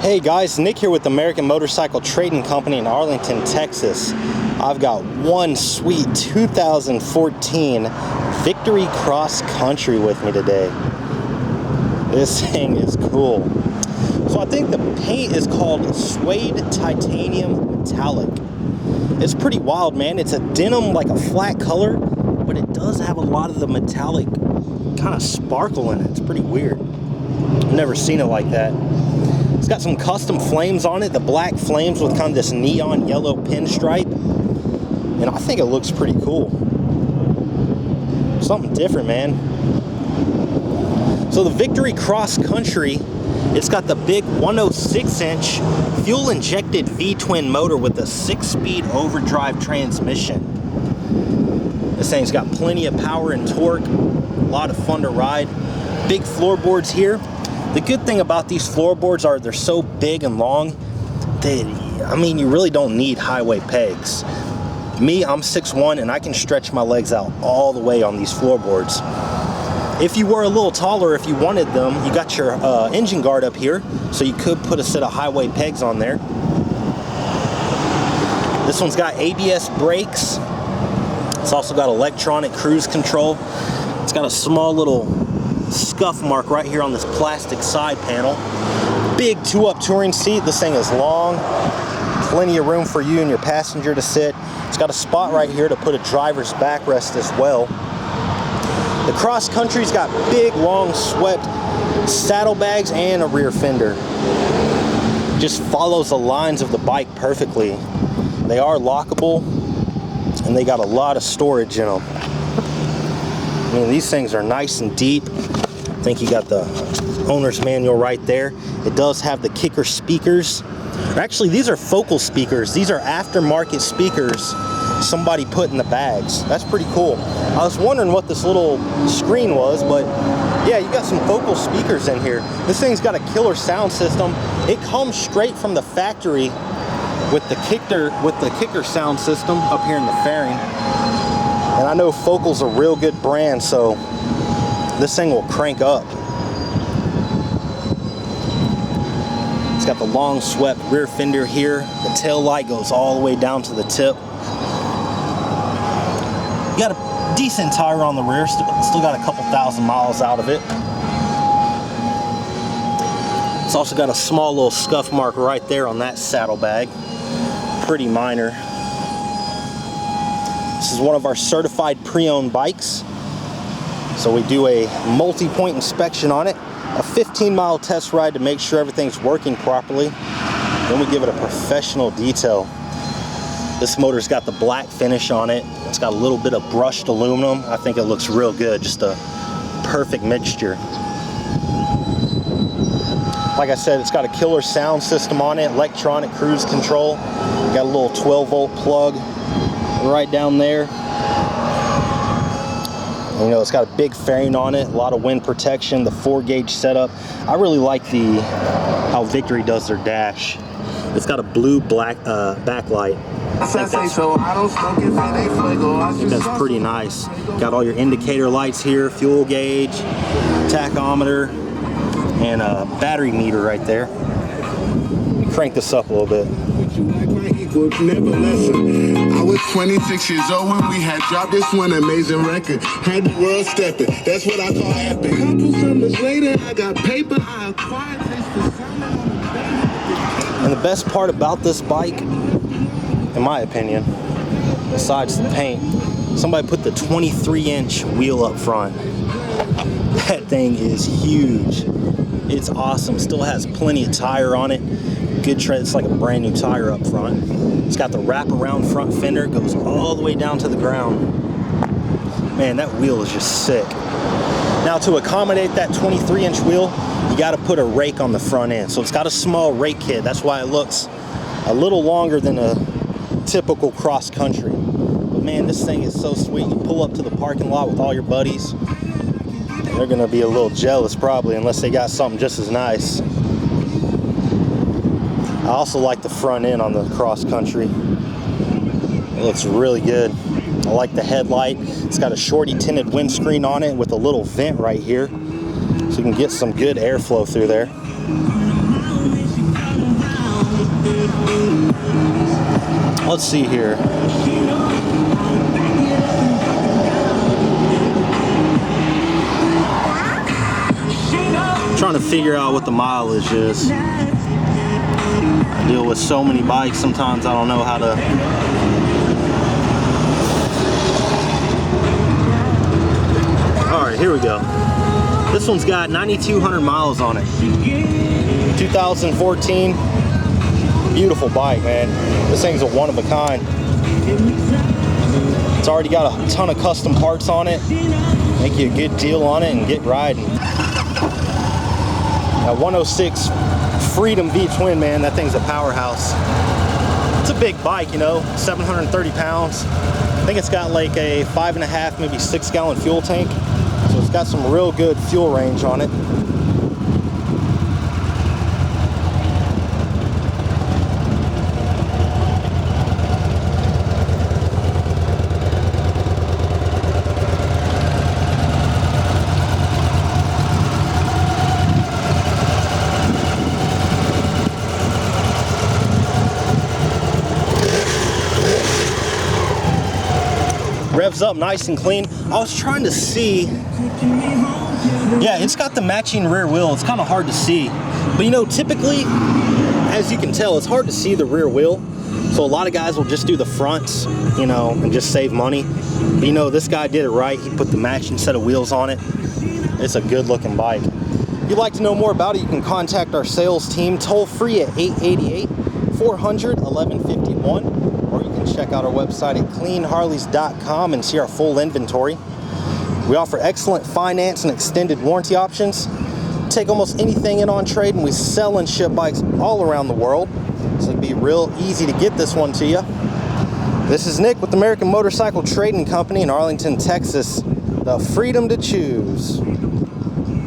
Hey guys, Nick here with American Motorcycle Trading Company in Arlington, Texas. I've got one sweet 2014 Victory Cross Country with me today. This thing is cool. So I think the paint is called Suede Titanium Metallic. It's pretty wild, man. It's a denim, like a flat color, but it does have a lot of the metallic kind of sparkle in it. It's pretty weird. I've never seen it like that. It's got some custom flames on it, the black flames with kind of this neon yellow pinstripe, and I think it looks pretty cool. Something different, man. So the Victory Cross Country, it's got the big 106-inch fuel-injected V-twin motor with a 6-speed overdrive transmission. This thing's got plenty of power and torque, a lot of fun to ride. Big floorboards here. The good thing about these floorboards are they're so big and long that, I mean, you really don't need highway pegs. Me, I'm 6'1", and I can stretch my legs out all the way on these floorboards. If you were a little taller, if you wanted them, you got your engine guard up here, so you could put a set of highway pegs on there. This one's got ABS brakes. It's also got electronic cruise control. It's got a small little scuff mark right here on this plastic side panel. Big 2-up touring seat. This thing is long, plenty of room for you and your passenger to sit. It's got a spot right here to put a driver's backrest as well. The Cross Country's got big, long, swept saddlebags and a rear fender. Just follows the lines of the bike perfectly. They are lockable, and they got a lot of storage in them. I mean, these things are nice and deep. I think you got the owner's manual right there. It does have the kicker speakers. Actually, these are focal speakers. These are aftermarket speakers somebody put in the bags. That's pretty cool. I was wondering what this little screen was, but yeah, you got some focal speakers in here. This thing's got a killer sound system. It comes straight from the factory with the kicker sound system up here in the fairing. And I know Focal's a real good brand, so this thing will crank up. It's got the long swept rear fender here. The tail light goes all the way down to the tip. You got a decent tire on the rear, still got a couple thousand miles out of it. It's also got a small little scuff mark right there on that saddlebag. Pretty minor. This is one of our certified pre-owned bikes. So we do a multi-point inspection on it, a 15-mile test ride to make sure everything's working properly. Then we give it a professional detail. This motor's got the black finish on it. It's got a little bit of brushed aluminum. I think it looks real good, just a perfect mixture. Like I said, it's got a killer sound system on it, electronic cruise control. Got a little 12-volt plug right down there. You know, it's got a big fairing on it, a lot of wind protection, the 4-gauge setup. I really like how Victory does their dash. It's got a blue black backlight. I think that's pretty nice. Got all your indicator lights here, fuel gauge, tachometer, and a battery meter right there. Crank this up a little bit. I was 26 years old when we had dropped this one amazing record. Had the world stepping, that's what I call epic. Couple summers later, I got paper, I acquired taste the sound on the band. And the best part about this bike, in my opinion, besides the paint, somebody put the 23-inch wheel up front. That thing is huge. It's awesome. Still has plenty of tire on it. Good tread. It's like a brand new tire up front. It's got the wraparound front fender. It goes all the way down to the ground. Man, that wheel is just sick. Now, to accommodate that 23-inch wheel, you got to put a rake on the front end. So it's got a small rake kit. That's why it looks a little longer than a typical cross country. But man, this thing is so sweet. You pull up to the parking lot with all your buddies, they're gonna be a little jealous probably, unless they got something just as nice. I also like the front end on the cross country. It looks really good. I like the headlight. It's got a shorty tinted windscreen on it with a little vent right here, so you can get some good airflow through there. Let's see here. Trying to figure out what the mileage is. I deal with so many bikes, sometimes I don't know how to. Alright, here we go. This one's got 9,200 miles on it. 2014. Beautiful bike, man. This thing's a one of a kind. It's already got a ton of custom parts on it. Make you a good deal on it and get riding. That 106 Freedom V-twin, man, that thing's a powerhouse. It's a big bike, you know, 730 pounds. I think it's got like a 5.5, maybe 6 gallon fuel tank. So it's got some real good fuel range on it. Revs up nice and clean. I was trying to see, yeah, it's got the matching rear wheel. It's kind of hard to see, but you know, typically, as you can tell, it's hard to see the rear wheel. So a lot of guys will just do the fronts, you know, and just save money. But you know, this guy did it right. He put the matching set of wheels on it. It's a good looking bike. If you'd like to know more about it, you can contact our sales team toll free at 888-400-1151. Check out our website at cleanharleys.com and see our full inventory. We offer excellent finance and extended warranty options. Take almost anything in on trade, and we sell and ship bikes all around the world. So it'd be real easy to get this one to you. This is Nick with American Motorcycle Trading Company in Arlington, Texas. The freedom to choose.